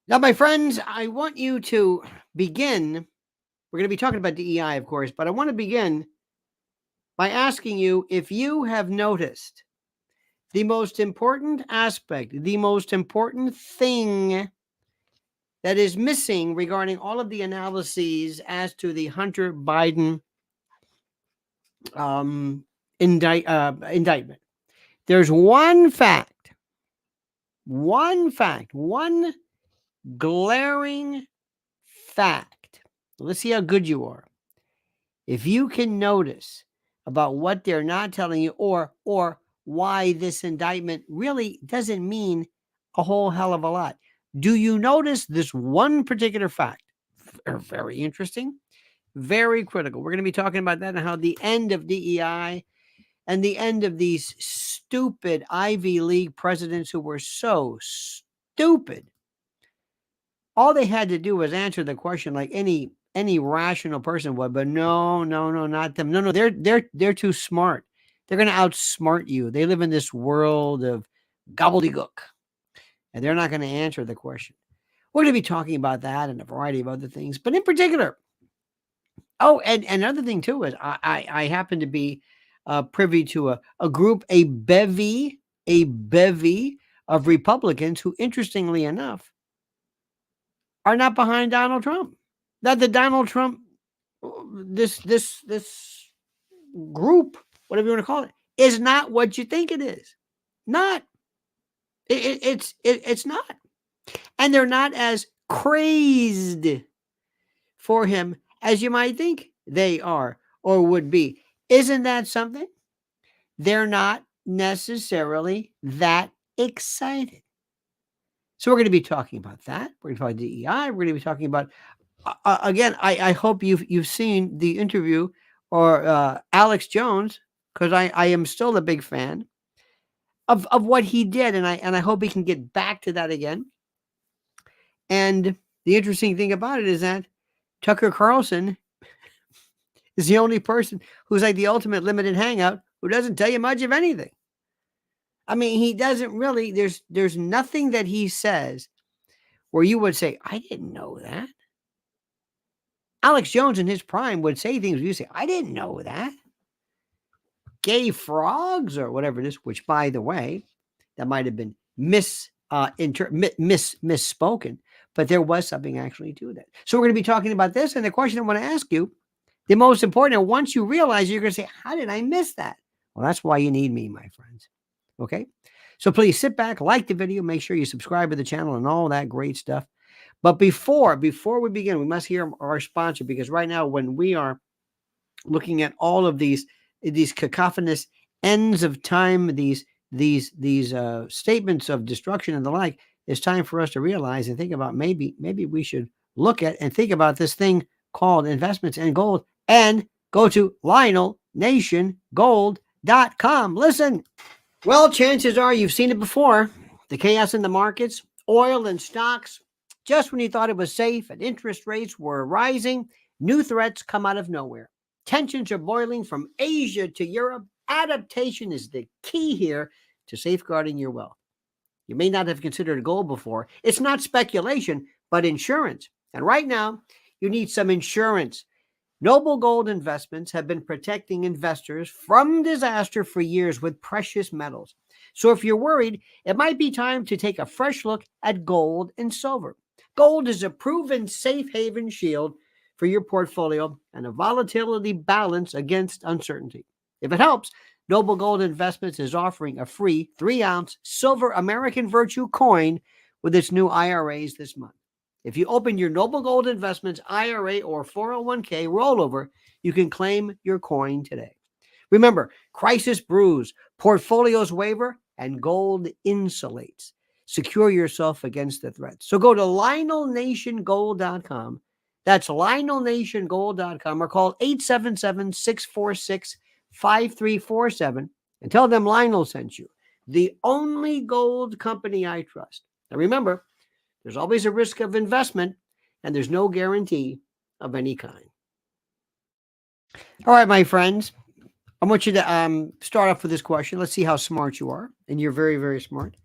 Now, my friends, I want you to begin. We're going to be talking about DEI, of course, but I want to begin by asking you if you have noticed the most important aspect, the most important thing that is missing regarding all of the analyses as to the Hunter Biden indictment. There's one glaring fact. Let's see how good you are. If you can notice about what they're not telling you, or why this indictment really doesn't mean a whole hell of a lot. Do you notice this one particular fact? Very interesting, very critical. We're going to be talking about that and how the end of DEI and the end of these stupid Ivy League presidents who were so stupid. All they had to do was answer the question like any rational person would, but no, not them. No, they're too smart. They're going to outsmart you. They live in this world of gobbledygook, and they're not going to answer the question. We're going to be talking about that and a variety of other things, but in particular, and another thing too is I happen to be privy to a group, a bevy of Republicans who, interestingly enough, are not behind Donald Trump. That the Donald Trump, this group, whatever you want to call it, is not what you think it is. Not. It's not. And they're not as crazed for him as you might think they are or would be. Isn't that something? They're not necessarily that excited. So we're going to be talking about that. We're going to talk about DEI. We're going to be talking about, again, I hope you've seen the interview or Alex Jones, because I am still a big fan of what he did, and I hope he can get back to that again. And the interesting thing about it is that Tucker Carlson is the only person who's like the ultimate limited hangout who doesn't tell you much of anything. I mean, he doesn't really, there's nothing that he says where you would say, I didn't know that. Alex Jones in his prime would say things where you say, I didn't know that. Gay frogs or whatever it is, which, by the way, that might have been misspoken, but there was something actually to that. So we're going to be talking about this. And the question I want to ask you, the most important, and once you realize, you're going to say, how did I miss that? Well, that's why you need me, my friends. Okay? So please sit back, like the video, make sure you subscribe to the channel and all that great stuff. But before we begin, we must hear our sponsor, because right now, when we are looking at all of these cacophonous ends of time, these statements of destruction and the like, it's time for us to realize and think about maybe we should look at and think about this thing called investments in gold, and go to LionelNationGold.com. Listen, well, chances are you've seen it before. The chaos in the markets, oil and stocks. Just when you thought it was safe and interest rates were rising, new threats come out of nowhere. Tensions are boiling from Asia to Europe. Adaptation is the key here to safeguarding your wealth. You may not have considered gold before. It's not speculation, but insurance. And right now, you need some insurance. Noble Gold Investments have been protecting investors from disaster for years with precious metals. So if you're worried, it might be time to take a fresh look at gold and silver. Gold is a proven safe haven shield for your portfolio and a volatility balance against uncertainty. If it helps, Noble Gold Investments is offering a free 3-ounce silver American Virtue coin with its new IRAs this month. If you open your Noble Gold Investments IRA or 401k rollover, you can claim your coin today. Remember, crisis brews, portfolios waver, and gold insulates. Secure yourself against the threats. So go to LionelNationGold.com. That's LionelNationGold.com, or call 877-646-5347 and tell them Lionel sent you. The only gold company I trust. Now remember, there's always a risk of investment, and there's no guarantee of any kind. All right, my friends, I want you to start off with this question. Let's see how smart you are, and you're very, very smart.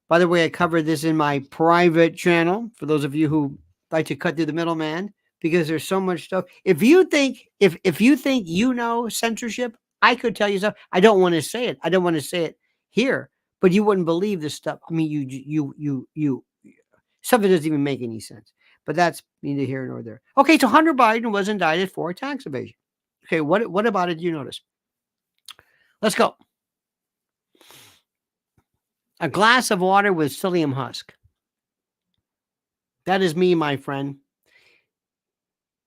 By the way, I covered this in my private channel for those of you who like to cut through the middleman, because there's so much stuff. If you think you know censorship, I could tell you stuff. I don't want to say it. I don't want to say it here, but you wouldn't believe this stuff. I mean, you stuff that doesn't even make any sense. But that's neither here nor there. Okay, so Hunter Biden was indicted for tax evasion. Okay, what about it? Do you notice? Let's go. A glass of water with psyllium husk. That is me, my friend.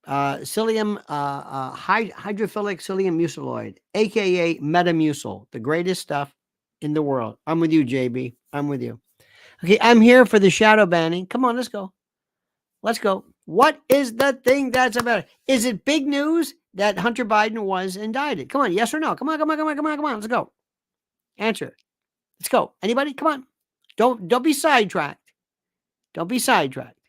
Psyllium, hydrophilic psyllium muciloid, aka Metamucil, the greatest stuff in the world. I'm with you, JB. I'm with you. Okay, I'm here for the shadow banning. Come on, let's go. Let's go. What is the thing that's about it? Is it big news that Hunter Biden was indicted? Come on, yes or no? Come on. Let's go. Answer it. Let's go. Anybody? Come on. Don't be sidetracked. Don't be sidetracked.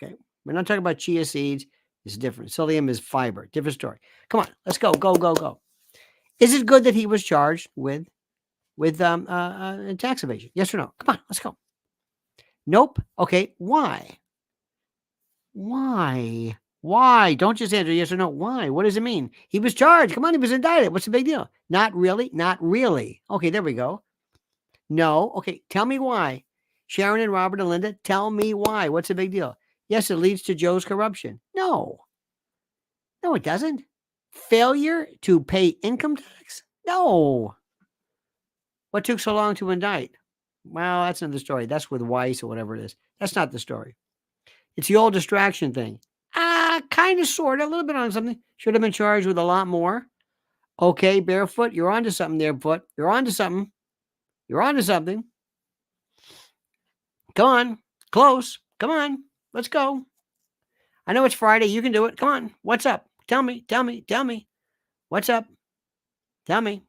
Okay. We're not talking about chia seeds. It's different. Psyllium is fiber. Different story. Come on. Let's go. Go. Is it good that he was charged with tax evasion? Yes or no? Come on. Let's go. Nope. Okay. Why? Don't just answer yes or no. Why? What does it mean? He was charged. Come on. He was indicted. What's the big deal? Not really. Okay. There we go. No. Okay. Tell me why. Sharon and Robert and Linda, tell me why. What's the big deal? Yes, it leads to Joe's corruption. No, it doesn't. Failure to pay income tax? No. What took so long to indict? Well, that's another story. That's with Weiss or whatever it is. That's not the story. It's the old distraction thing. Kind of, sort of, a little bit on something. Should have been charged with a lot more. Okay, Barefoot, you're onto something there, Foot. You're onto something. Come on. Close. Come on. Let's go. I know it's Friday. You can do it. Come on. What's up? Tell me. What's up? Tell me.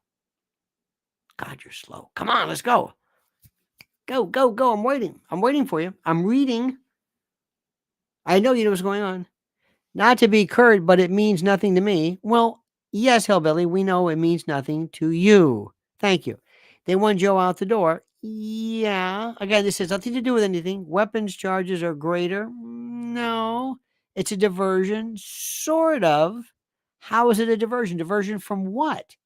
God, you're slow. Come on. Let's go. Go. I'm waiting. I'm waiting for you. I'm reading. I know you know what's going on. Not to be curt, but it means nothing to me. Well, yes, Hillbilly, we know it means nothing to you. Thank you. They want Joe out the door. Yeah. Again, this has nothing to do with anything. Weapons charges are greater. No. It's a diversion. Sort of. How is it a diversion? Diversion from what?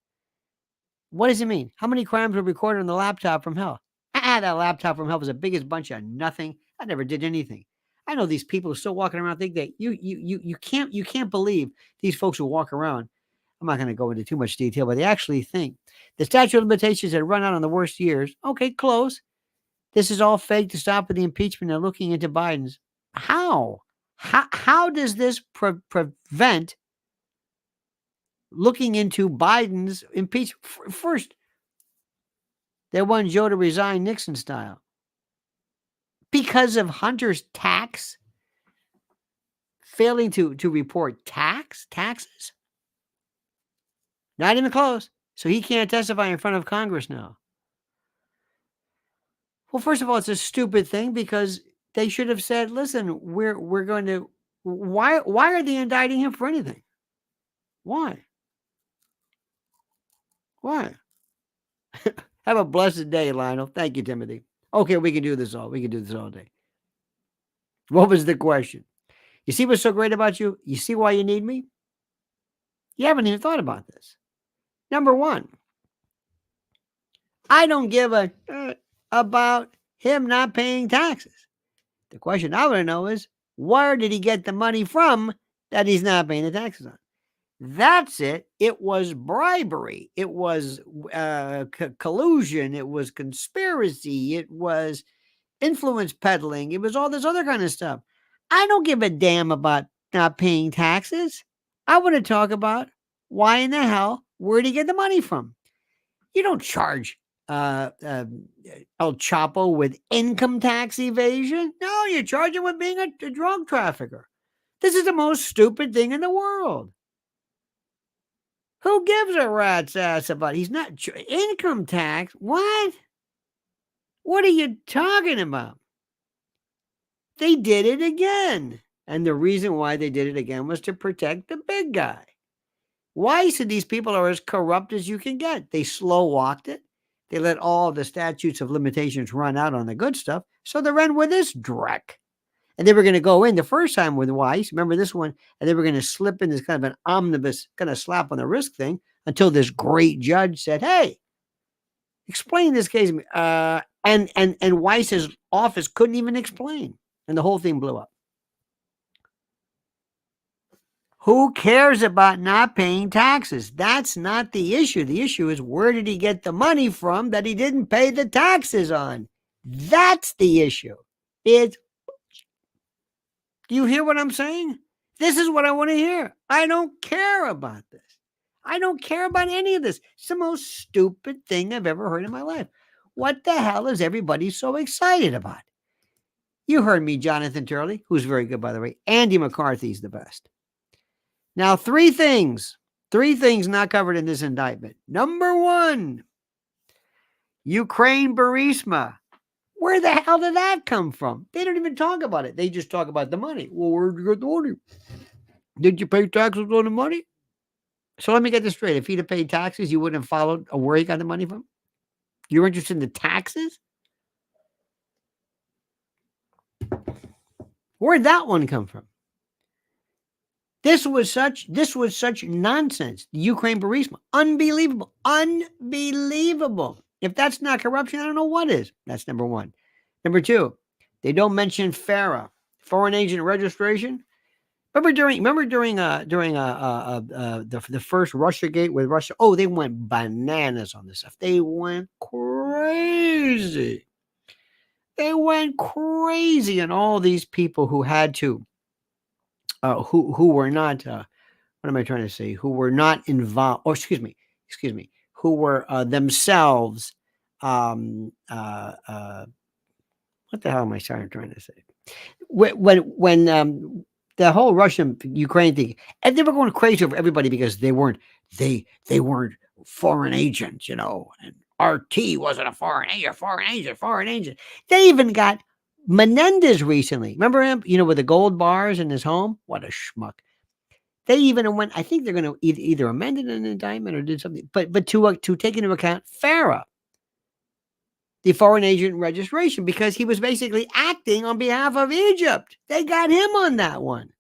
What does it mean? How many crimes were recorded on the laptop from hell? That laptop from hell was the biggest bunch of nothing. I never did anything. I know these people are still walking around think that you can't believe these folks who walk around. I'm not going to go into too much detail, but they actually think the statute of limitations had run out on the worst years. Okay, close. This is all fake to stop with the impeachment and looking into Biden's. How does this prevent looking into Biden's impeachment? First, they want Joe to resign Nixon style. Because of Hunter's tax, failing to report taxes. Not even close. So he can't testify in front of Congress now. Well, first of all, it's a stupid thing because they should have said, listen, we're going to, why are they indicting him for anything? Why? Have a blessed day, Lionel. Thank you, Timothy. Okay, we can do this all day. What was the question? You see what's so great about you? You see why you need me? You haven't even thought about this. Number one, I don't give a about him not paying taxes. The question I want to know is, where did he get the money from that he's not paying the taxes on? That's it. It was bribery. It was collusion. It was conspiracy. It was influence peddling. It was all this other kind of stuff. I don't give a damn about not paying taxes. I want to talk about why in the hell, where did he get the money from? You don't charge El Chapo with income tax evasion. No, you charge him with being a drug trafficker. This is the most stupid thing in the world. Who gives a rat's ass about he's not income tax? What? What are you talking about? They did it again. And the reason why they did it again was to protect the big guy. Why? So these people are as corrupt as you can get. They slow walked it. They let all the statutes of limitations run out on the good stuff. So they're in with this dreck. And they were going to go in the first time with Weiss. Remember this one? And they were going to slip in this kind of an omnibus, kind of slap on the wrist thing until this great judge said, hey, explain this case. And Weiss's office couldn't even explain. And the whole thing blew up. Who cares about not paying taxes? That's not the issue. The issue is, where did he get the money from that he didn't pay the taxes on? That's the issue. Do you hear what I'm saying? This is what I want to hear. I don't care about this. I don't care about any of this. It's the most stupid thing I've ever heard in my life. What the hell is everybody so excited about? You heard me, Jonathan Turley, who's very good, by the way. Andy McCarthy's the best. Now, three things not covered in this indictment. Number one, Ukraine Burisma. Where the hell did that come from? They don't even talk about it. They just talk about the money. Well, where'd you get the money? Did you pay taxes on the money? So let me get this straight. If he'd have paid taxes, you wouldn't have followed where he got the money from? You're interested in the taxes? Where'd that one come from? This was such nonsense. The Ukraine Burisma. Unbelievable. If that's not corruption, I don't know what is. That's number one. Number two, they don't mention FARA, foreign agent registration. Remember during the first Russiagate with Russia? Oh, they went bananas on this stuff. They went crazy. And all these people who had to, who were not, what am I trying to say? Who were not involved, or excuse me, who were themselves, what the hell am I trying to say? When the whole Russian Ukraine thing, and they were going crazy over everybody because they weren't foreign agents, and RT wasn't a foreign agent. They even got Menendez recently. Remember him? With the gold bars in his home? What a schmuck. They even went, I think they're going to either amend an indictment or did something, but to take into account FARA, the foreign agent registration, because he was basically acting on behalf of Egypt. They got him on that one.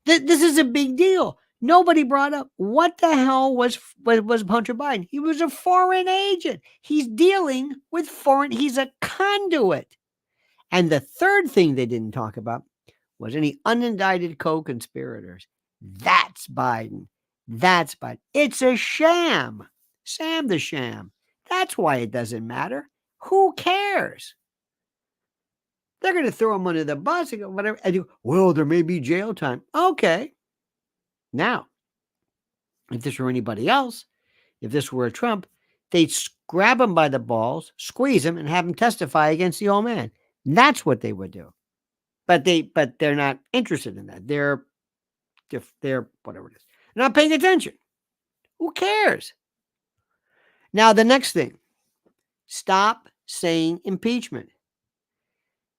This is a big deal. Nobody brought up what the hell was Hunter Biden. He was a foreign agent. He's dealing with he's a conduit. And the third thing they didn't talk about was any unindicted co-conspirators. That's Biden. It's a sham. Sam the sham. That's why it doesn't matter. Who cares? They're going to throw him under the bus and go, whatever. Well, there may be jail time. Okay. Now, if this were anybody else, if this were a Trump, they'd grab him by the balls, squeeze him, and have him testify against the old man. That's what they would do. But they're not interested in that. They're whatever it is. They're not paying attention. Who cares? Now, the next thing, stop saying impeachment.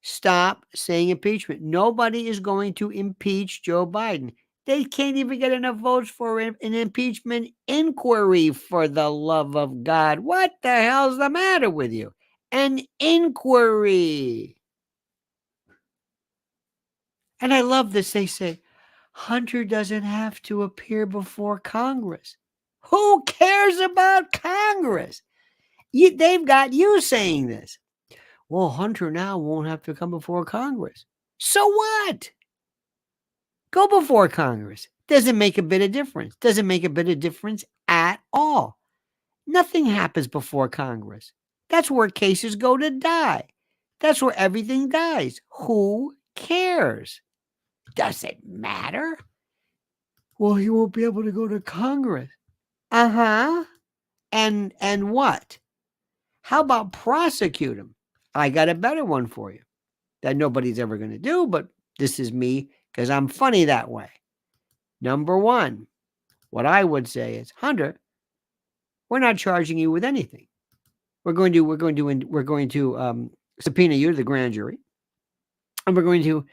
Stop saying impeachment. Nobody is going to impeach Joe Biden. They can't even get enough votes for an impeachment inquiry, for the love of God. What the hell's the matter with you? An inquiry. And I love this. They say, Hunter doesn't have to appear before Congress. Who cares about Congress? They've got you saying this. Well, Hunter now won't have to come before Congress. So what? Go before Congress. Doesn't make a bit of difference. Doesn't make a bit of difference at all. Nothing happens before Congress. That's where cases go to die. That's where everything dies. Who cares? Does it matter? Well, he won't be able to go to Congress. Uh-huh. And what? How about prosecute him? I got a better one for you that nobody's ever going to do, but this is me because I'm funny that way. Number one, what I would say is, Hunter, we're not charging you with anything. We're going to subpoena you to the grand jury, and we're going to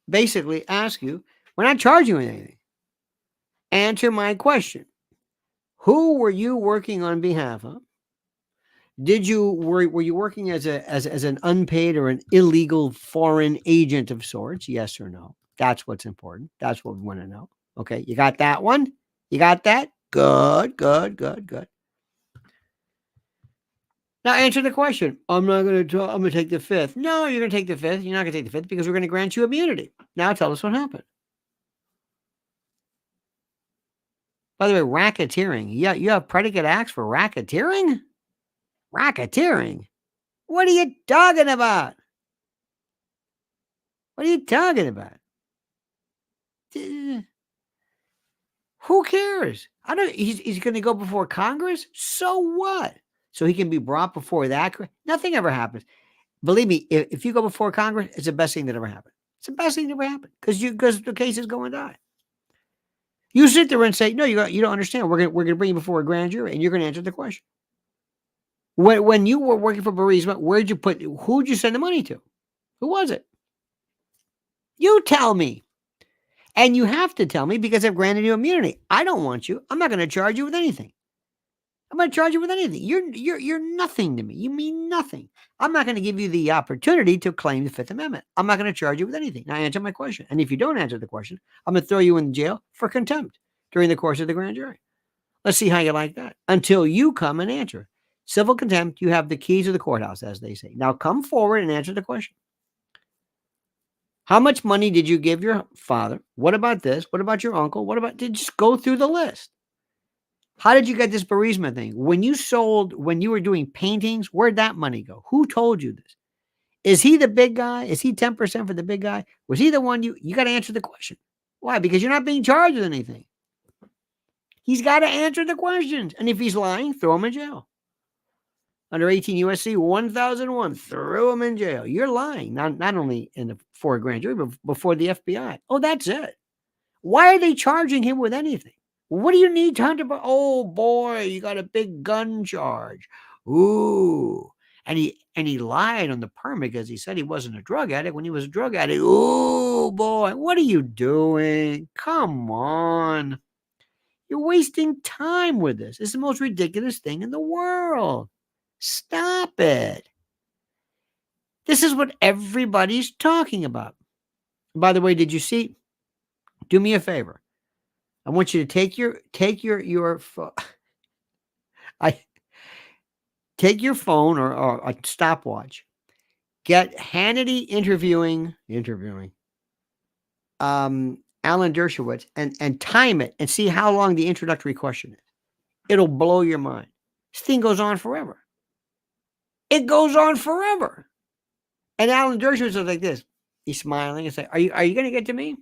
basically ask you, we're not charging you with anything. Answer my question. Who were you working on behalf of? Were you working as an unpaid or an illegal foreign agent of sorts? Yes or no? That's what's important. That's what we want to know. Okay, you got that one? You got that? Good, good, good, good. Now answer the question. I'm going to take the fifth. No, you're going to take the fifth. You're not going to take the fifth because we're going to grant you immunity. Now tell us what happened. By the way, racketeering. Yeah, you have predicate acts for racketeering? Racketeering? What are you talking about? What are you talking about? Who cares? I don't. He's going to go before Congress. So what? So he can be brought before that. Nothing ever happens. Believe me, if you go before Congress, it's the best thing that ever happened. It's the best thing that ever happened because the case is going to die. You sit there and say, no, you don't understand. We're gonna bring you before a grand jury, and you're gonna answer the question. When you were working for Burisma, who'd you send the money to? Who was it? You tell me. And you have to tell me because I've granted you immunity. I don't want you. I'm not going to charge you with anything. I'm going to charge you with anything. You're nothing to me. You mean nothing. I'm not going to give you the opportunity to claim the Fifth Amendment. I'm not going to charge you with anything. Now answer my question. And if you don't answer the question, I'm going to throw you in jail for contempt during the course of the grand jury. Let's see how you like that. Until you come and answer. Civil contempt, you have the keys of the courthouse, as they say. Now come forward and answer the question. How much money did you give your father? What about this? What about your uncle? Just go through the list. How did you get this Burisma thing? When you were doing paintings, where'd that money go? Who told you this? Is he the big guy? Is he 10% for the big guy? Was he the one you got to answer the question? Why? Because you're not being charged with anything. He's got to answer the questions. And if he's lying, throw him in jail. Under 18 U.S.C. 1001, throw him in jail. You're lying, not only for a grand jury, but before the FBI. Oh, that's it. Why are they charging him with anything? What do you need to hunt about? Oh boy, you got a big gun charge. Ooh. And he lied on the permit because he said he wasn't a drug addict when he was a drug addict. Ooh boy, what are you doing? Come on. You're wasting time with this. It's the most ridiculous thing in the world. Stop it. This is what everybody's talking about. By the way, did you see? Do me a favor. I want you to take your phone or a stopwatch. Get Hannity interviewing Alan Dershowitz and time it and see how long the introductory question is. It'll blow your mind. This thing goes on forever. It goes on forever. And Alan Dershowitz is like this. He's smiling and saying, "Are you going to get to me?"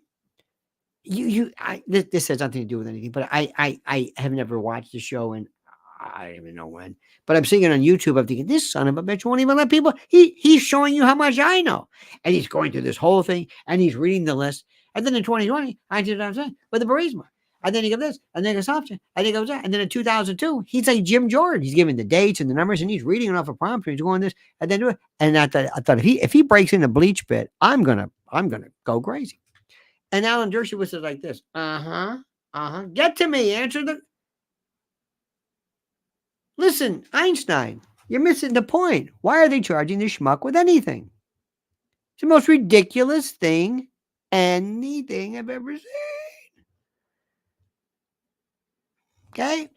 This has nothing to do with anything, but I have never watched the show and I don't even know when. But I'm seeing it on YouTube. I'm thinking, this son of a bitch won't even let people. He's showing you how much I know, and he's going through this whole thing, and he's reading the list. And then in 2020, I did what I'm saying with the Burisma. And then he goes this, and then he goes option, and then he goes that. And then in 2002, he's like Jim Jordan. He's giving the dates and the numbers, and he's reading it off a prompter. He's going this, and then do it. And I thought if he breaks in the bleach pit, I'm gonna go crazy. And Alan Dershowitz is like this. Get to me. Answer the. Listen, Einstein, you're missing the point. Why are they charging this schmuck with anything? It's the most ridiculous thing, anything I've ever seen. Okay?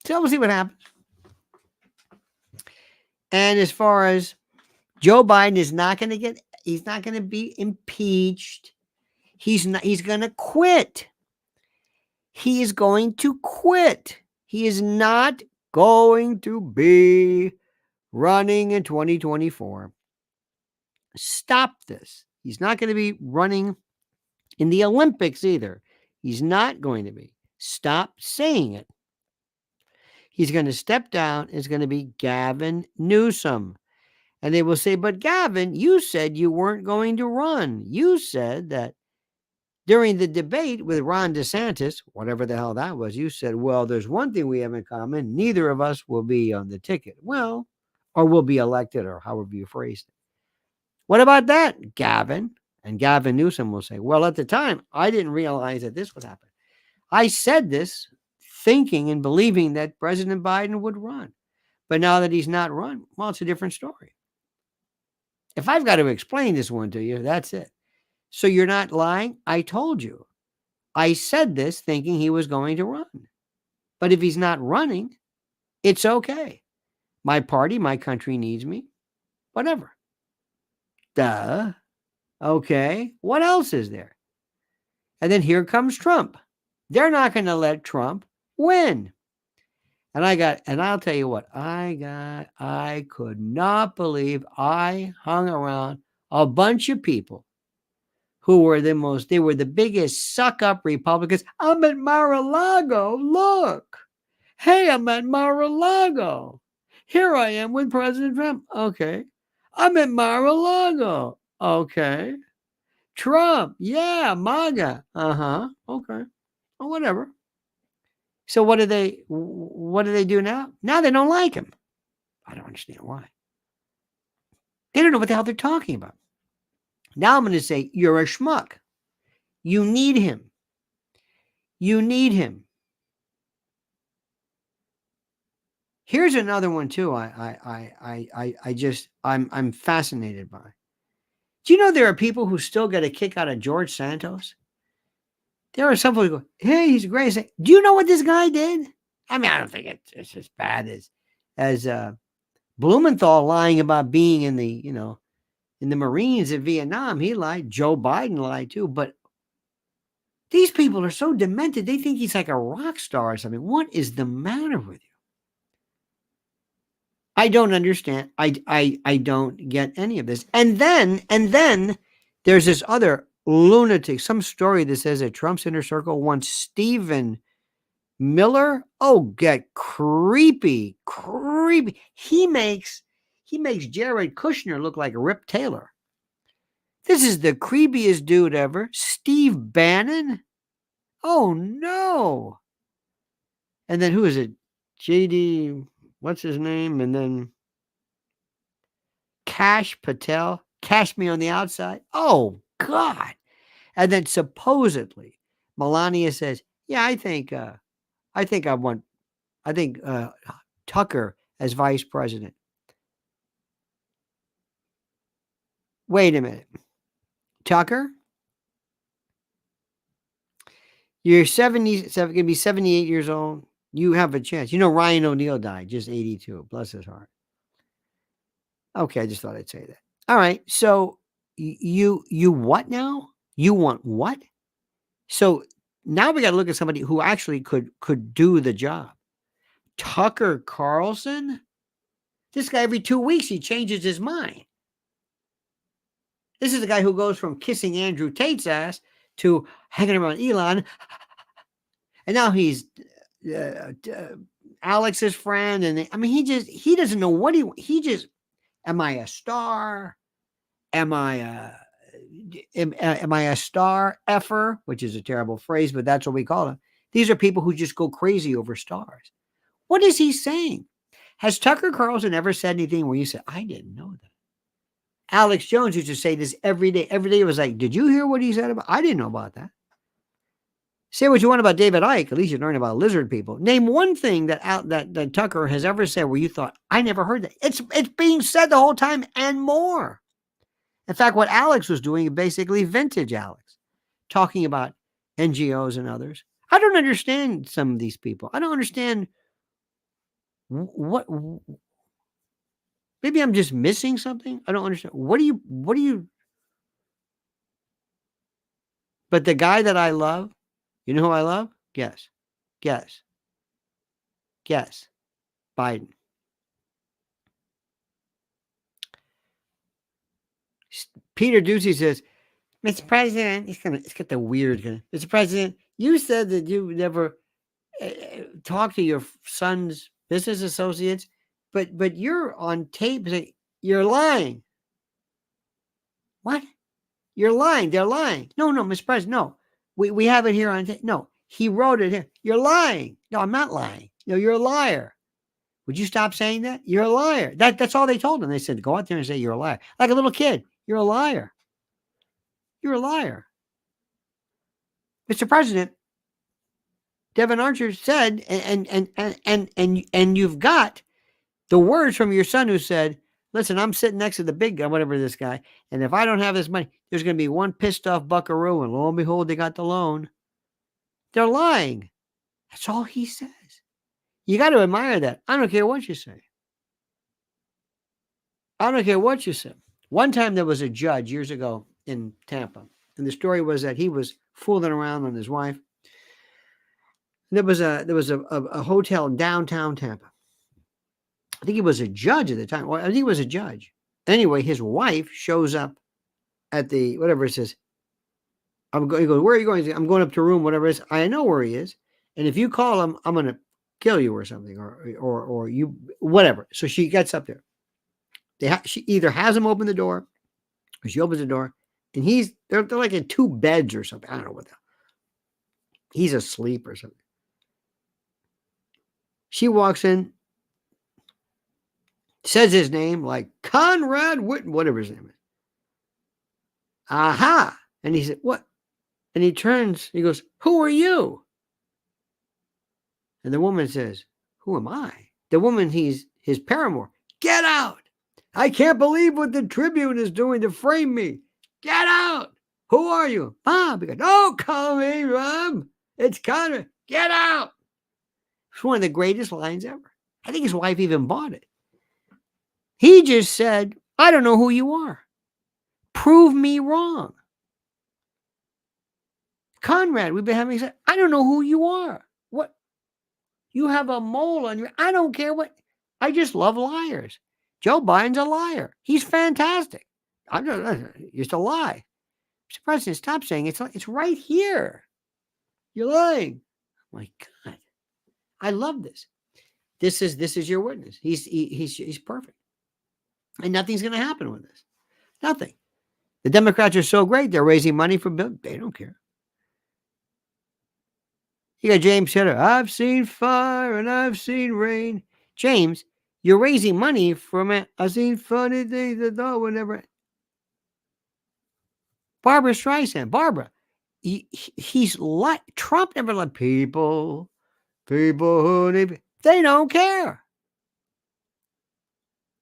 So we'll see what happens. And as far as Joe Biden is not going to he's not going to be impeached. He's going to quit. He is going to quit. He is not going to be running in 2024. Stop this. He's not going to be running in the Olympics either. He's not going to be. Stop saying it. He's going to step down. It's going to be Gavin Newsom. And they will say, but Gavin, you said you weren't going to run. You said that during the debate with Ron DeSantis, whatever the hell that was, you said, well, there's one thing we have in common. Neither of us will be on the ticket. Well, or will be elected, or however you phrased it. What about that, Gavin? And Gavin Newsom will say, well, at the time, I didn't realize that this would happen. I said this thinking and believing that President Biden would run. But now that he's not run, well, it's a different story. If I've got to explain this one to you, that's it. So you're not lying? I told you. I said this thinking he was going to run. But if he's not running, it's okay. My party, my country needs me. Whatever. Duh. Okay. What else is there? And then here comes Trump. They're not going to let Trump win. And I'll tell you what, I could not believe I hung around a bunch of people who were they were the biggest suck up Republicans. I'm at Mar-a-Lago. Look. Hey, I'm at Mar-a-Lago. Here I am with President Trump. Okay. I'm at Mar-a-Lago. Okay. Trump. Yeah, MAGA. Uh-huh. Okay. Well, whatever. So what do they do now? Now they don't like him. I don't understand why. They don't know what the hell they're talking about. Now I'm going to say, you're a schmuck. You need him. You need him. Here's another one too. I'm fascinated by. Do you know there are people who still get a kick out of George Santos? There are some people who go, hey, he's great. Say, do you know what this guy did? I mean, I don't think it's as bad as Blumenthal lying about being in the Marines in Vietnam. He lied. Joe Biden lied too. But these people are so demented. They think he's like a rock star or something. What is the matter with you? I don't understand. I don't get any of this. And then there's this other lunatic, some story that says that Trump's inner circle wants Stephen Miller. Oh, get creepy. He makes Jared Kushner look like Rip Taylor. This is the creepiest dude ever. Steve Bannon. Oh no. And then who is it? JD, what's his name? And then Kash Patel. Cash me on the outside. Oh God. And then supposedly Melania says, yeah, I think Tucker as vice president. Wait a minute. Tucker? You're 77, going to be 78 years old. You have a chance. You know, Ryan O'Neal died, just 82. Bless his heart. Okay, I just thought I'd say that. All right. So you what now? You want what? So now we got to look at somebody who actually could do the job. Tucker Carlson? This guy, every 2 weeks, he changes his mind. This is the guy who goes from kissing Andrew Tate's ass to hanging around Elon. And now he's Alex's friend. And he doesn't know what am I a star? Am I a star effer? Which is a terrible phrase, but that's what we call them. These are people who just go crazy over stars. What is he saying? Has Tucker Carlson ever said anything where you said, I didn't know that? Alex Jones used to say this every day. Every day it was like, did you hear what he said about? I didn't know about that. Say what you want about David Icke. At least you learn about lizard people. Name one thing that Tucker has ever said where you thought, I never heard that. It's being said the whole time and more. In fact, what Alex was doing, basically vintage Alex, talking about NGOs and others. I don't understand some of these people. I don't understand what. Maybe I'm just missing something. I don't understand. What do you? But the guy that I love, you know who I love? Guess. Biden. Peter Ducey says, Mr. President, it's got the weird kind of, Mr. President, you said that you never talked to your son's business associates, but you're on tape saying you're lying. What? You're lying. They're lying. No, Mr. President, no. We have it here on tape. No, he wrote it here. You're lying. No, I'm not lying. No, you're a liar. Would you stop saying that? You're a liar. That's all they told him. They said, go out there and say you're a liar. Like a little kid. You're a liar. You're a liar. Mr. President, Devin Archer said, and you've got The words from your son who said, listen, I'm sitting next to the big guy, whatever this guy, and if I don't have this money, there's going to be one pissed off buckaroo, and lo and behold, they got the loan. They're lying. That's all he says. You got to admire that. I don't care what you say. I don't care what you say. One time there was a judge years ago in Tampa, and the story was that he was fooling around on his wife. There was a hotel in downtown Tampa. I think he was a judge at the time. Well, I think he was a judge. Anyway, his wife shows up at the, whatever it says. He goes, where are you going? I'm going up to a room, whatever it is. I know where he is. And if you call him, I'm going to kill you or something, or you, whatever. So she gets up there. She either has him open the door, or she opens the door, and they're like in two beds or something. I don't know what the hell. He's asleep or something. She walks in, says his name like Conrad Whitten, whatever his name is. Aha. And he said, what? And he turns, he goes, who are you? And the woman says, who am I? The woman, he's his paramour. Get out. I can't believe what the Tribune is doing to frame me. Get out. Who are you? Bob. He goes, don't call me Bob. It's Conrad. Get out. It's one of the greatest lines ever. I think his wife even bought it. He just said, I don't know who you are. Prove me wrong. Conrad, we've been having sex. I don't know who you are. What? You have a mole on your... I don't care what... I just love liars. Joe Biden's a liar. He's fantastic. I'm just a lie. Mr. President, stop saying it's right here. You're lying. Oh my God. I love this. This is your witness. He's perfect. And nothing's going to happen with this. Nothing. The Democrats are so great. They're raising money for Bill. They don't care. You got James Hitter. I've seen fire and I've seen rain. James, you're raising money from it. I've seen funny things that no one ever. Barbara Streisand. Barbara. He's like Trump never let people who they don't care.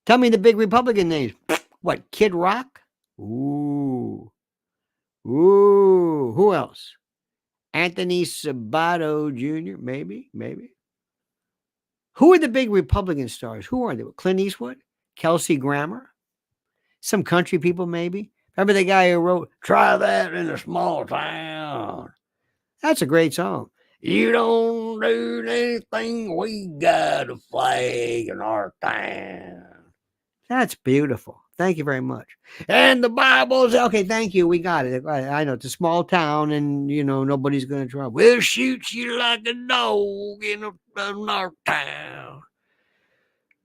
Tell me the big Republican names. What? Kid Rock? Ooh. Who else? Anthony Sabato Jr., maybe. Who are the big Republican stars? Who are they? Clint Eastwood? Kelsey Grammer? Some country people, maybe? Remember the guy who wrote, Try That in a Small Town? That's a great song. You don't do anything, we got a flag in our town. That's beautiful. Thank you very much. And the Bible's okay. Thank you. We got it. I know it's a small town, and nobody's going to try. We'll shoot you like a dog in our town,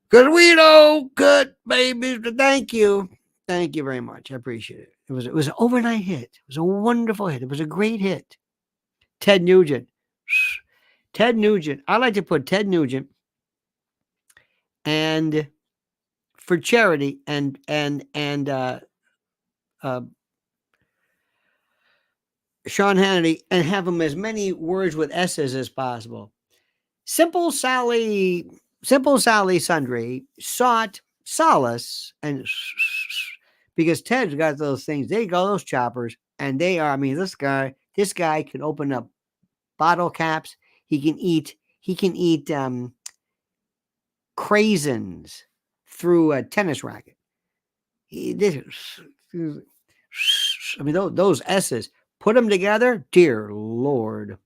'cause we don't cut babies. Thank you. Thank you very much. I appreciate it. It was an overnight hit. It was a wonderful hit. It was a great hit. Ted Nugent. I like to put Ted Nugent and for charity and Sean Hannity, and have them as many words with S's as possible. Simple Sally Sundry sought solace and because Ted's got those things. They got those choppers, and they are. I mean, this guy can open up bottle caps. He can eat craisins through a tennis racket. Those S's, put them together. Dear Lord.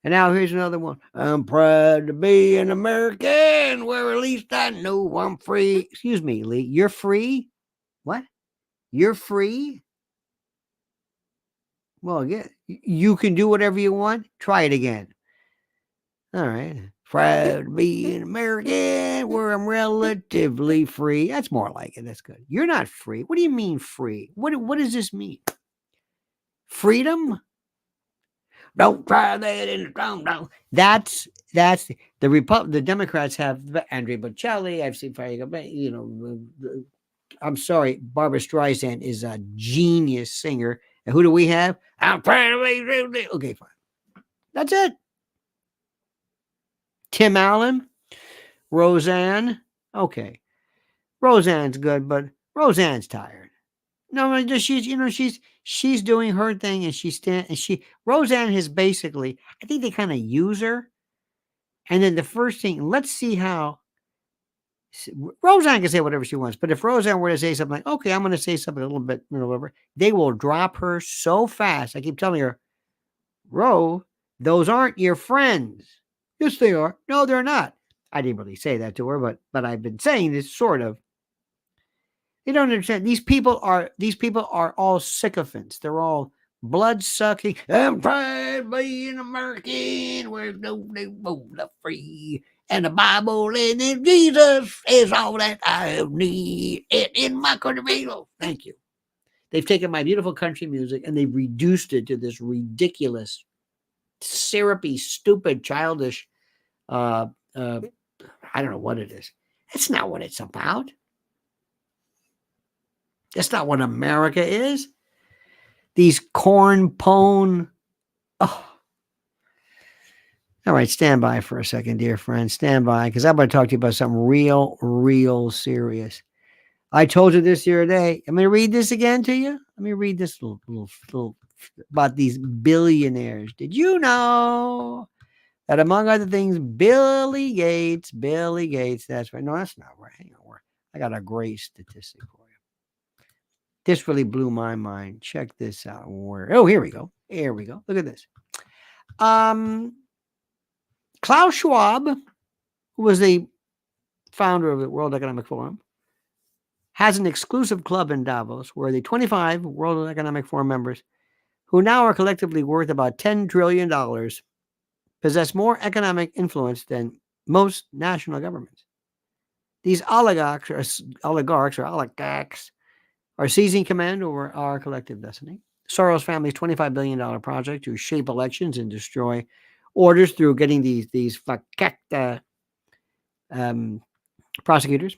And now here's another one. I'm proud to be an American where at least I know I'm free. Excuse me, Lee. You're free? What? You're free? Well, yeah, you can do whatever you want. Try it again. All right. Proud to be an American where I'm relatively free. That's more like it. That's good. You're not free. What do you mean free? What does this mean? Freedom? Don't try that in the drum. No. That's the Democrats have Andrea Bocelli. I've seen, I'm sorry, Barbara Streisand is a genius singer. And who do we have? I'm trying to be. Okay, fine. That's it. Tim Allen, Roseanne. Okay. Roseanne's good, but Roseanne's tired. No, she's doing her thing, and Roseanne has basically, I think they kind of use her. And then the first thing, let's see how Roseanne can say whatever she wants, but if Roseanne were to say something like, okay, I'm going to say something a little bit, whatever, they will drop her so fast. I keep telling her, Ro, those aren't your friends. Yes, they are. No, they're not. I didn't really say that to her, but I've been saying this sort of. They don't understand. These people are all sycophants. They're all blood sucking. I'm proud to be an American where no free. And the Bible and then Jesus is all that I need. It in my country. Thank you. They've taken my beautiful country music and they've reduced it to this ridiculous, syrupy, stupid, childish. I don't know what it is. That's not what it's about. That's not what America is. These corn pone. Oh. All right, stand by for a second, dear friend. Stand by, because I'm going to talk to you about something real serious. I told you this the other day. I'm going to read this again to you. Let me read this little about these billionaires. Did you know that, among other things, Billy Gates, that's right. No, that's not right. Hang on. I got a great statistic for you. This really blew my mind. Check this out. Oh, here we go. Here we go. Look at this. Klaus Schwab, who was the founder of the World Economic Forum, has an exclusive club in Davos where the 25 World Economic Forum members, who now are collectively worth about $10 trillion, possess more economic influence than most national governments. These oligarchs are seizing command over our collective destiny. Soros family's $25 billion project to shape elections and destroy orders through getting these fakakta prosecutors.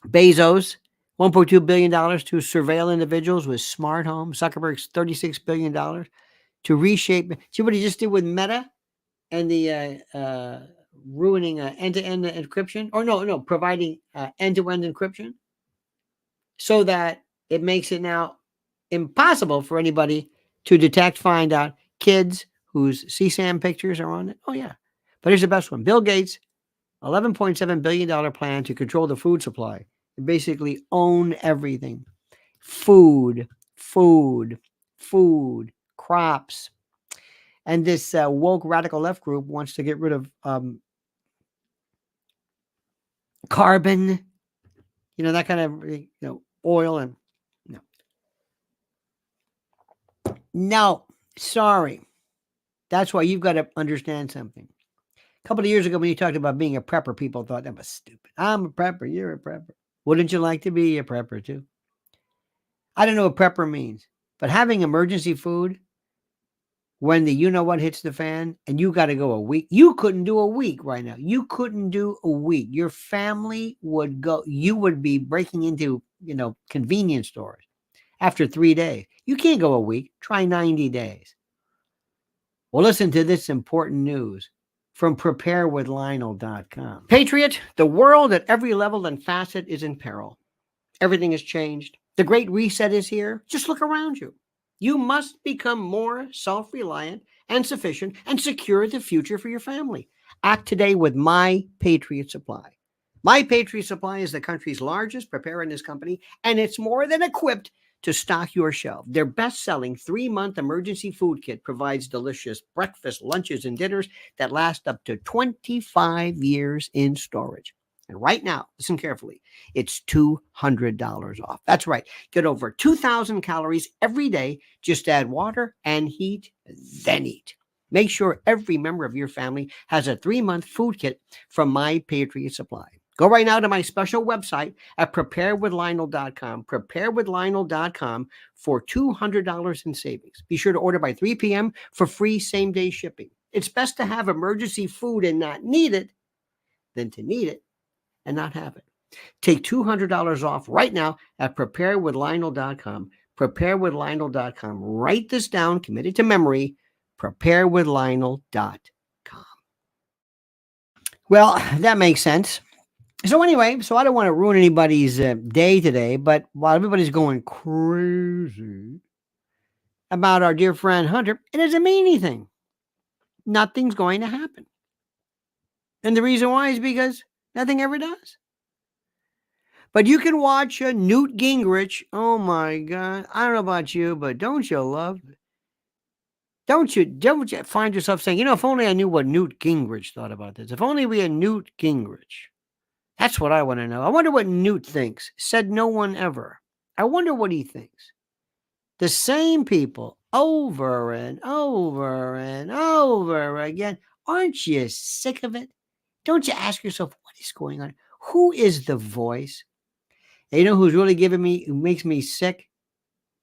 Bezos, $1.2 billion to surveil individuals with smart homes. Zuckerberg's $36 billion to reshape. See what he just did with Meta and the ruining end-to-end encryption? Or no, providing end-to-end encryption so that it makes it now impossible for anybody to detect, find out kids whose CSAM pictures are on it. Oh, yeah. But here's the best one. Bill Gates, $11.7 billion plan to control the food supply and basically own everything. Food, crops. And this woke radical left group wants to get rid of carbon, that kind of, oil and no, sorry. That's why you've got to understand something. A couple of years ago when you talked about being a prepper, people thought that was stupid. I'm a prepper. You're a prepper. Wouldn't you like to be a prepper too? I don't know what prepper means, but having emergency food when the you-know-what hits the fan and you got to go a week. You couldn't do a week right now. You couldn't do a week. Your family would go. You would be breaking into, convenience stores after 3 days. You can't go a week. Try 90 days. Well, listen to this important news from preparewithlionel.com. Patriot, the world at every level and facet is in peril. Everything has changed. The Great Reset is here. Just look around you. You must become more self-reliant and sufficient and secure the future for your family. Act today with My Patriot Supply. My Patriot Supply is the country's largest preparedness company, and it's more than equipped to stock your shelf. Their best-selling 3-month emergency food kit provides delicious breakfast, lunches, and dinners that last up to 25 years in storage. And right now, listen carefully, it's $200 off. That's right. Get over 2,000 calories every day. Just add water and heat, then eat. Make sure every member of your family has a 3-month food kit from My Patriot Supply. Go right now to my special website at preparewithlionel.com, preparewithlionel.com for $200 in savings. Be sure to order by 3 p.m. for free same-day shipping. It's best to have emergency food and not need it than to need it and not have it. Take $200 off right now at preparewithlionel.com, preparewithlionel.com. Write this down, commit it to memory, preparewithlionel.com. Well, that makes sense. So anyway, so I don't want to ruin anybody's day today, but while everybody's going crazy about our dear friend Hunter, it doesn't mean anything. Nothing's going to happen. And the reason why is because nothing ever does. But you can watch Newt Gingrich. Oh my God. I don't know about you, but don't you find yourself saying, if only I knew what Newt Gingrich thought about this. If only we had Newt Gingrich. That's what I want to know. I wonder what Newt thinks. Said no one ever. I wonder what he thinks. The same people over and over and over again. Aren't you sick of it? Don't you ask yourself, what is going on? Who is the voice? And you know who's really who makes me sick?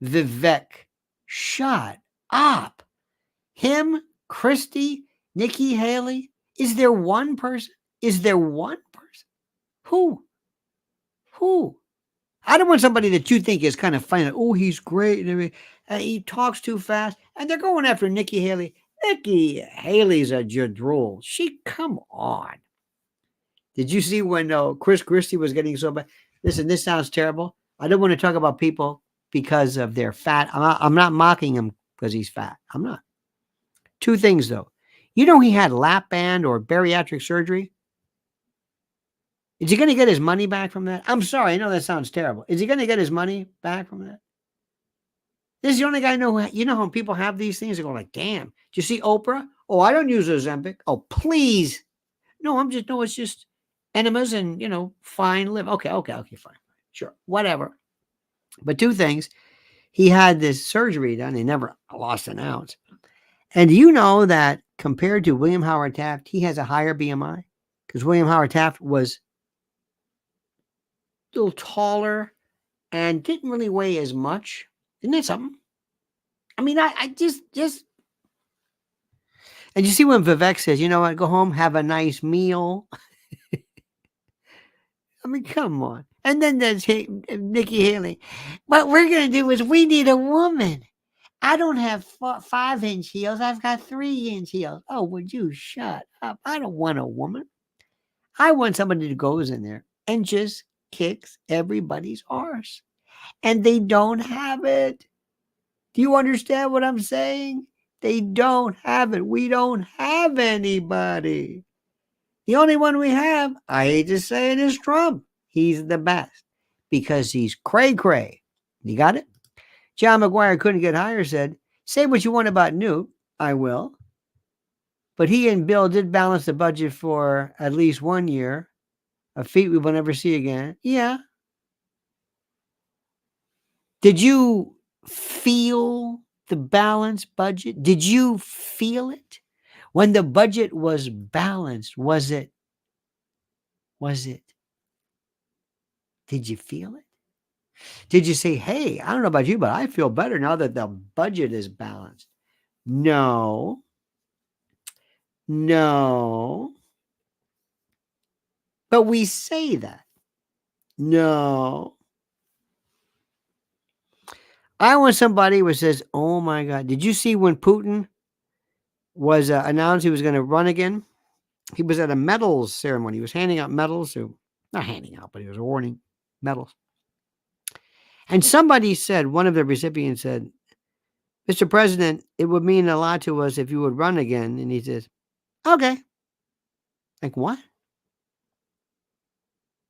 Vivek. Shut up. Him, Christie, Nikki Haley. Is there one person? Is there one person? Who? Who? I don't want somebody that you think is kind of funny. Oh, he's great. He talks too fast. And they're going after Nikki Haley. Nikki Haley's a jadrol. Come on. Did you see when Chris Christie was getting so bad? Listen, this sounds terrible. I don't want to talk about people because of their fat. I'm not mocking him because he's fat. I'm not. Two things, though. You know he had lap band or bariatric surgery? Is he going to get his money back from that? I'm sorry. I know that sounds terrible. Is he going to get his money back from that? This is the only guy I know. You know when people have these things, they go like, damn. Do you see Oprah? Oh, I don't use Ozempic. Oh, please. No, it's just enemas and, fine live. Okay, fine. Sure, whatever. But two things. He had this surgery done. He never lost an ounce. And do you know that compared to William Howard Taft, he has a higher BMI? Because William Howard Taft was a little taller and didn't really weigh as much. Isn't that something? I mean, I just. And you see when Vivek says, you know what, go home, have a nice meal. I mean, come on. And then there's Nikki Haley. What we're going to do is we need a woman. I don't have 5-inch heels. I've got 3-inch heels. Oh, would you shut up? I don't want a woman. I want somebody that goes in there and just kicks everybody's arse. And they don't have it. Do you understand what I'm saying? They don't have it. We don't have anybody. The only one we have, I hate to say it, is Trump. He's the best because he's cray-cray. You got it? John McGuire couldn't get higher, said, say what you want about Newt. I will. But he and Bill did balance the budget for at least 1 year, a feat we will never see again. Yeah. Did you feel the balanced budget? Did you feel it? When the budget was balanced, was it? Did you feel it? Did you say, hey, I don't know about you, but I feel better now that the budget is balanced? No. But we say that. No. I want somebody who says, oh my God, did you see when Putin was announced he was going to run again? He was at a medals ceremony. He was handing out medals not handing out, but he was awarding medals. And somebody said, one of the recipients said, Mr. President, it would mean a lot to us if you would run again. And he says, okay. Like, what?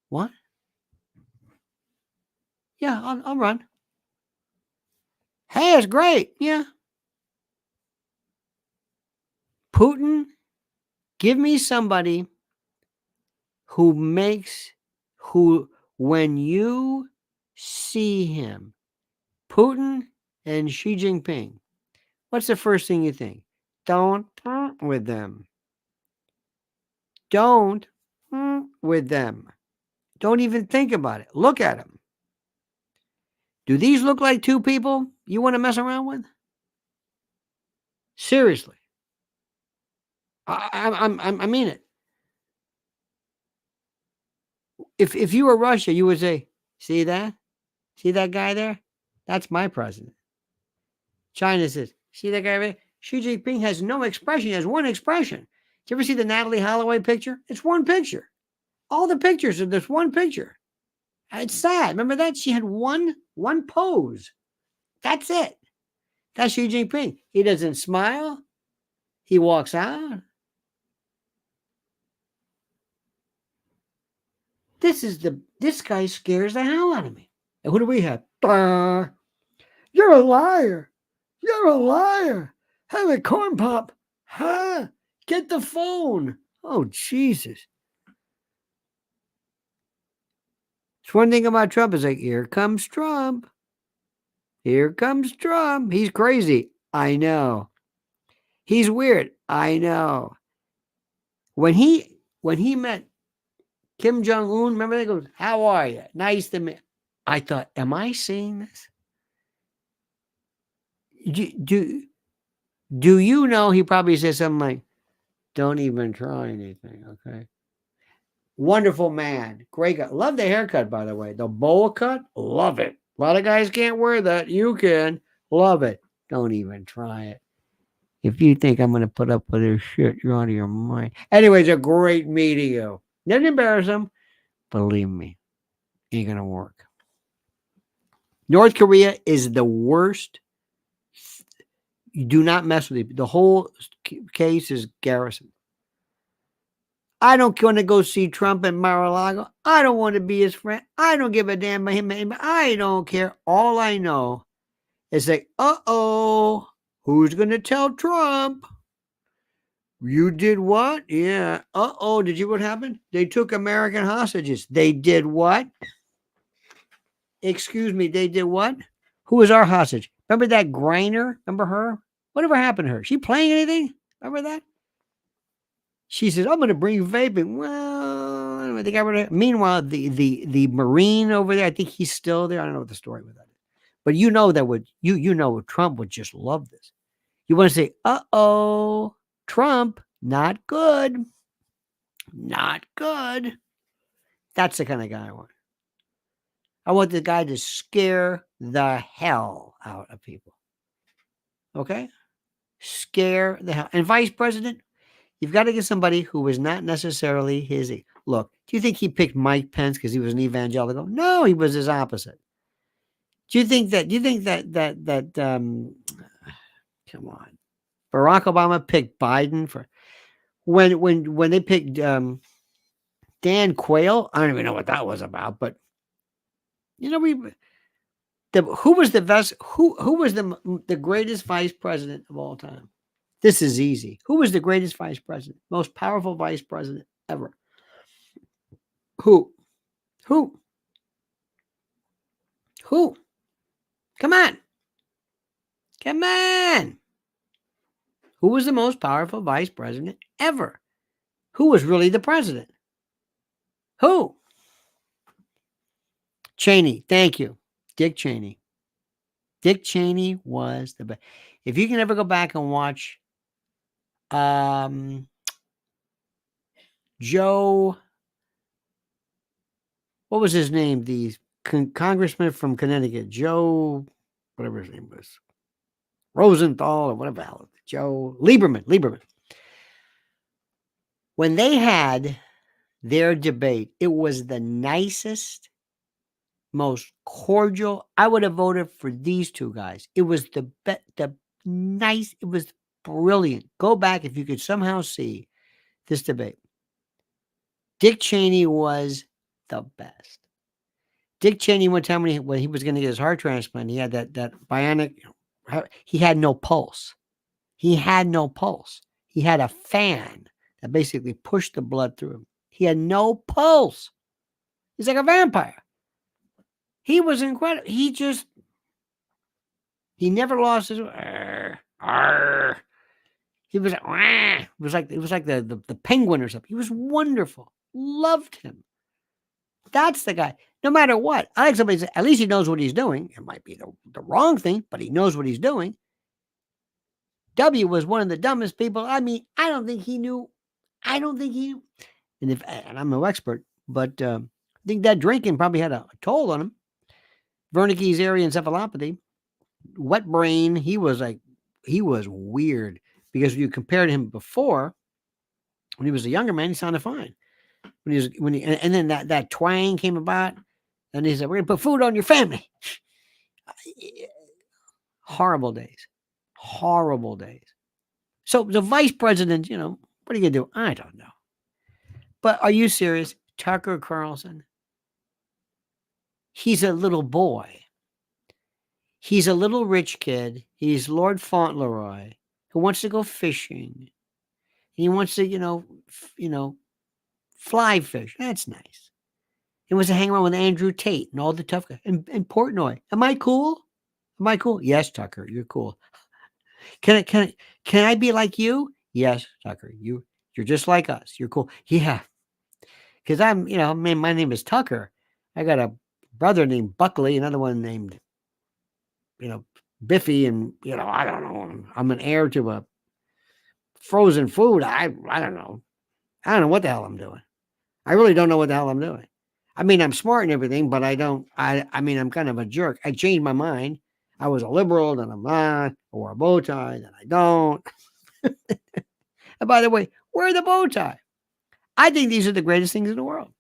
What? Yeah, I'll run. Hey, it's great. Yeah. Putin, give me somebody who when you see him, Putin and Xi Jinping, what's the first thing you think? Don't with them. Don't with them. Don't even think about it. Look at them. Do these look like two people you want to mess around with? Seriously. I mean it. If you were Russia, you would say, see that? See that guy there? That's my president. China says, see that guy there? Xi Jinping has no expression. He has one expression. you ever see the Natalie Holloway picture? It's one picture. All the pictures are this one picture. It's sad. Remember that? She had one pose. That's it. That's Xi Jinping. He doesn't smile. He walks out. This guy scares the hell out of me. And who do we have? You're a liar. You're a liar. Have a corn pop. Huh? Get the phone. Oh, Jesus. It's one thing about Trump is like, here comes Trump. Here comes Trump. He's crazy. I know. He's weird. I know. When he met Kim Jong-un, remember they goes, how are you? Nice to meet. I thought, am I seeing this? Do you know he probably said something like, don't even try anything, okay? Wonderful man. Great guy. Love the haircut, by the way. The bowl cut, love it. A lot of guys can't wear that. You can. Love it. Don't even try it. If you think I'm going to put up with this shit, you're out of your mind. Anyways, a great meeting you. Didn't embarrass him. Believe me, ain't going to work. North Korea is the worst. You do not mess with it. The whole case is Garrison. I don't want to go see Trump at Mar-a-Lago. I don't want to be his friend. I don't give a damn about him. I don't care. All I know is like, uh-oh, who's going to tell Trump? You did what? Yeah. Uh-oh, did you what happened? They took American hostages. They did what? Excuse me, they did what? Who was our hostage? Remember that Griner? Remember her? Whatever happened to her? She playing anything? Remember that? She says, I'm going to bring vaping. Well, they got rid of her. Meanwhile, the Marine over there, I think he's still there. I don't know what the story with that is. But you know that would you know Trump would just love this. You want to say, uh-oh, Trump, not good. Not good. That's the kind of guy I want. I want the guy to scare the hell out of people. Okay? Scare the hell. And vice president, you've got to get somebody who is not necessarily his. Look, do you think he picked Mike Pence because he was an evangelical? No, he was his opposite. Do you think that come on, Barack Obama picked Biden for when they picked Dan Quayle? I don't even know what that was about, but you know who was the best? Who was the greatest vice president of all time? This is easy. Who was the greatest vice president? Most powerful vice president ever? Who? Come on. Come on. Who was the most powerful vice president ever? Who was really the president? Who? Cheney. Thank you. Dick Cheney. Dick Cheney was the best. If you can ever go back and watch Joe, what was his name? The congressman from Connecticut, Joe, whatever his name was, Rosenthal or whatever the hell, Joe Lieberman. When they had their debate, it was the nicest, most cordial. I would have voted for these two guys. It was it was brilliant. Go back if you could somehow see this debate. Dick Cheney was the best. Dick Cheney, one time when he was going to get his heart transplant, he had that bionic, he had no pulse. He had no pulse. He had a fan that basically pushed the blood through him. He had no pulse. He's like a vampire. He was incredible. He never lost his. He was it was like the penguin or something. He was wonderful. Loved him. That's the guy. No matter what. I like somebody to say, at least he knows what he's doing. It might be the wrong thing, but he knows what he's doing. W was one of the dumbest people. I mean, I don't think he knew. And I'm no expert, but I think that drinking probably had a toll on him. Wernicke's area encephalopathy, wet brain. He was weird because if you compared him before, When he was a younger man, he sounded fine. And then that twang came about, and he said, "We're gonna put food on your family." Horrible days, horrible days. So the vice president, what are you gonna do? I don't know. But are you serious, Tucker Carlson? He's a little boy. He's a little rich kid. He's Lord Fauntleroy who wants to go fishing. He wants to, fly fish. That's nice. He wants to hang around with Andrew Tate and all the tough guys. And Portnoy. Am I cool? Am I cool? Yes, Tucker, you're cool. Can I be like you? Yes, Tucker, you're just like us. You're cool. Yeah. Because my name is Tucker. I got a brother named Buckley, another one named, Biffy, and, I don't know. I'm an heir to a frozen food. I don't know. I don't know what the hell I'm doing. I really don't know what the hell I'm doing. I mean, I'm smart and everything, but I don't, I'm kind of a jerk. I changed my mind. I was a liberal, then I'm not. I wore a bow tie, then I don't. And by the way, wear the bow tie. I think these are the greatest things in the world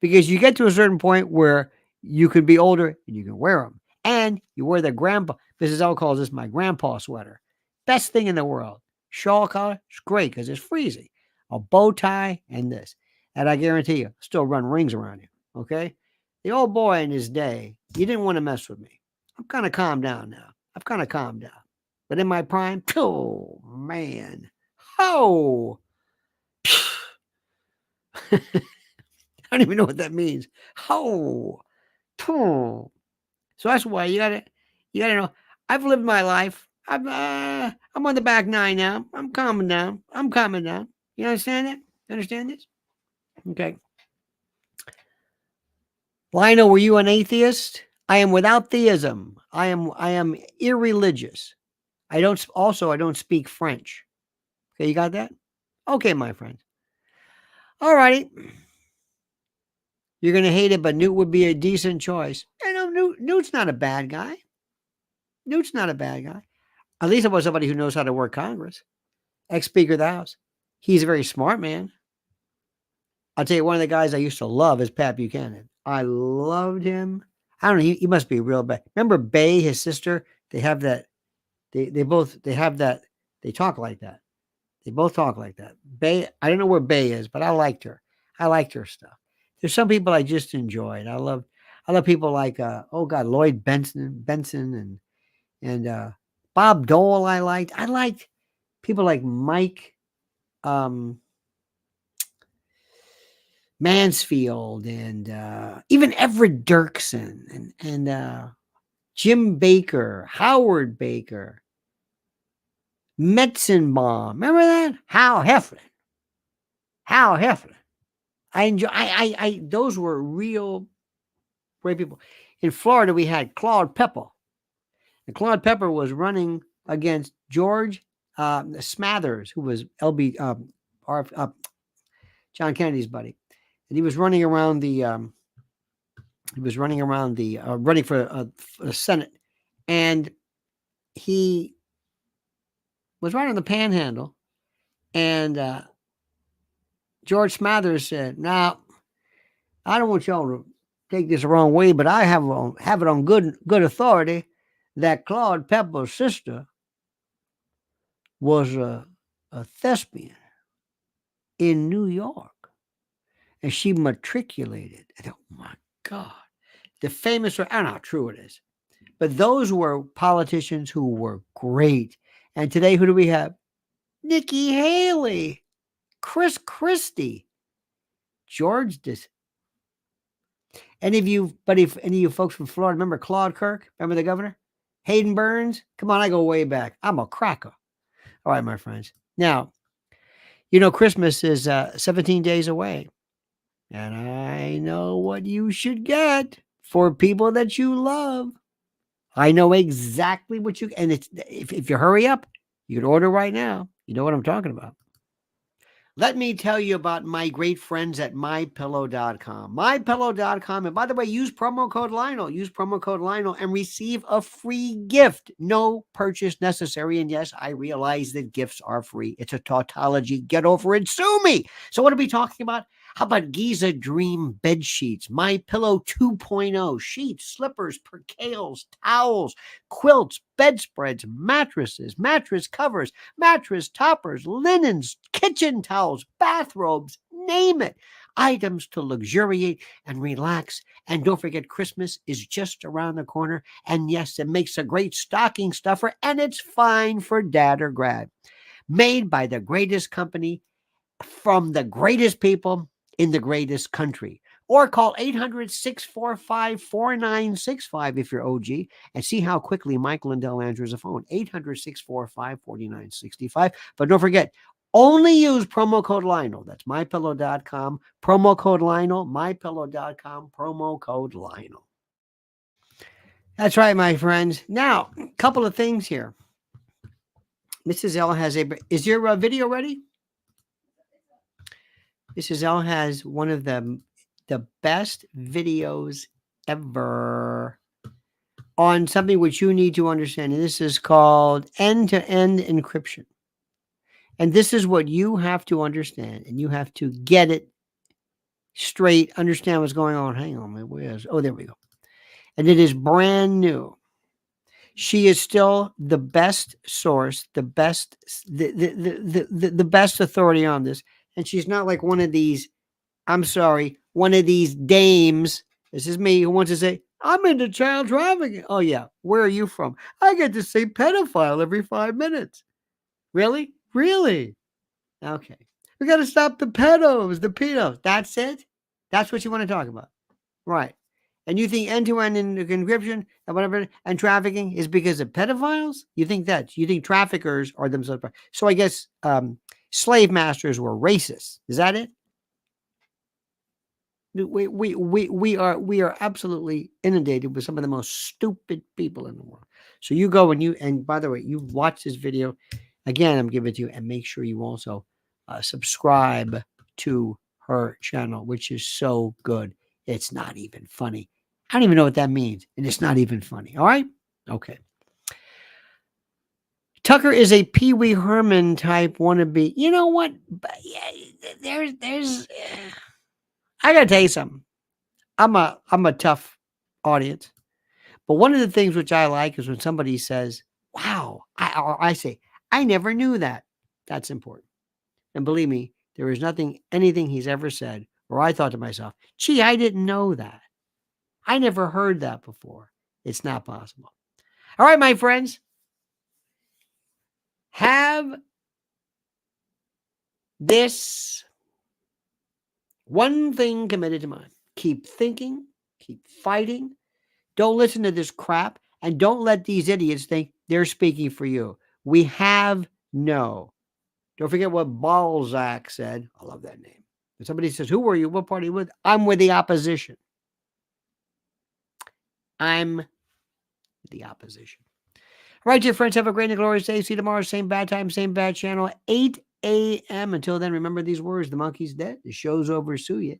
because you get to a certain point where you can be older and you can wear them. And you wear the grandpa. Mrs. L calls this my grandpa sweater. Best thing in the world. Shawl collar, it's great because it's freezing. A bow tie and this. And I guarantee you, still run rings around you. Okay? The old boy in his day, he didn't want to mess with me. I'm kind of calmed down now. I've kind of calmed down. But in my prime, oh, man. Oh. I don't even know what that means. Oh. So that's why you gotta know. I've lived my life. I'm on the back nine now. I'm calming down. You understand that? Understand this? Okay. Lionel, were you an atheist? I am without theism. I am irreligious. I don't speak French. Okay, you got that? Okay, my friend. All righty. You're gonna hate it, but Newt would be a decent choice. Newt's not a bad guy. Newt's not a bad guy. At least it was somebody who knows how to work Congress. Ex-Speaker of the House. He's a very smart man. I'll tell you, one of the guys I used to love is Pat Buchanan. I loved him. I don't know. He must be real bad. Remember Bay, his sister? They have that. They talk like that. They both talk like that. Bay, I don't know where Bay is, but I liked her. I liked her stuff. There's some people I just enjoyed. I love people like Lloyd Benson and Bob Dole. I liked people like Mike Mansfield and even Everett Dirksen and Jim Baker, Howard Baker, Metzenbaum. Remember that? Hal Heflin. I enjoy. Those were real great people. In Florida, we had Claude Pepper. And Claude Pepper was running against George Smathers, who was John Kennedy's buddy, and he was running around running for the Senate, and he was right on the Panhandle, and George Smathers said, "Now, I don't want y'all to take this the wrong way, but I have it on good authority that Claude Pepper's sister was a thespian in New York, and she matriculated." I thought, oh my God, the famous. I don't know how true it is, but those were politicians who were great. And today, who do we have? Nikki Haley, Chris Christie, George. If any of you folks from Florida remember Claude Kirk? Remember the governor? Hayden Burns? Come on, I go way back. I'm a cracker. All right, my friends. Now, Christmas is 17 days away. And I know what you should get for people that you love. I know exactly what and it's if you hurry up, you can order right now. You know what I'm talking about. Let me tell you about my great friends at mypillow.com. Mypillow.com. And by the way, use promo code Lionel. Use promo code Lionel and receive a free gift. No purchase necessary. And yes, I realize that gifts are free. It's a tautology. Get over it. Sue me. So what are we talking about? How about Giza Dream bed sheets, My Pillow 2.0, sheets, slippers, percales, towels, quilts, bedspreads, mattresses, mattress covers, mattress toppers, linens, kitchen towels, bathrobes, name it. Items to luxuriate and relax. And don't forget, Christmas is just around the corner. And yes, it makes a great stocking stuffer, and it's fine for dad or grad. Made by the greatest company from the greatest people in the greatest country. Or call 800-645-4965 if you're OG, and see how quickly Mike Lindell answers the phone. 800-645-4965. But don't forget, only use promo code Lionel. That's mypillow.com. Promo code Lionel. Mypillow.com. Promo code Lionel. That's right, my friends. Now, a couple of things here. Mrs. L has is your video ready? Mrs. L has one of the best videos ever on something which you need to understand. And this is called End-to-End Encryption. And this is what you have to understand. And you have to get it straight, understand what's going on. Hang on, oh, there we go. And it is brand new. She is still the best source, the best authority on this. And she's not like one of these, one of these dames. This is me who wants to say, I'm into child trafficking. Oh, yeah. Where are you from? I get to say pedophile every 5 minutes. Really? Really? Okay. We got to stop the pedos. That's it? That's what you want to talk about. Right. And you think end-to-end encryption and whatever and trafficking is because of pedophiles? You think that? You think traffickers are themselves? So I guess slave masters were racist. Is that it? We are absolutely inundated with some of the most stupid people in the world. So you go and by the way, you watch this video again. I'm giving it to you, and make sure you also subscribe to her channel, which is so good. It's not even funny. I don't even know what that means, and it's not even funny. All right, okay. Tucker is a Pee Wee Herman type wannabe. You know what? There's. I gotta tell you something. I'm a tough audience, but one of the things which I like is when somebody says, "Wow," I say, "I never knew that." That's important, and believe me, there is anything he's ever said where I thought to myself, "Gee, I didn't know that. I never heard that before." It's not possible. All right, my friends, have this one thing committed to mind. Keep thinking, keep fighting. Don't listen to this crap, and don't let these idiots think they're speaking for you. We have no. Don't forget what Balzac said. I love that name. When somebody says, "Who are you? What party are you with?" I'm with the opposition. I'm the opposition. All right, dear friends, have a great and glorious day. See you tomorrow, same bad time, same bad channel, 8 a.m. Until then, remember these words: the monkey's dead. The show's over. Sue ya.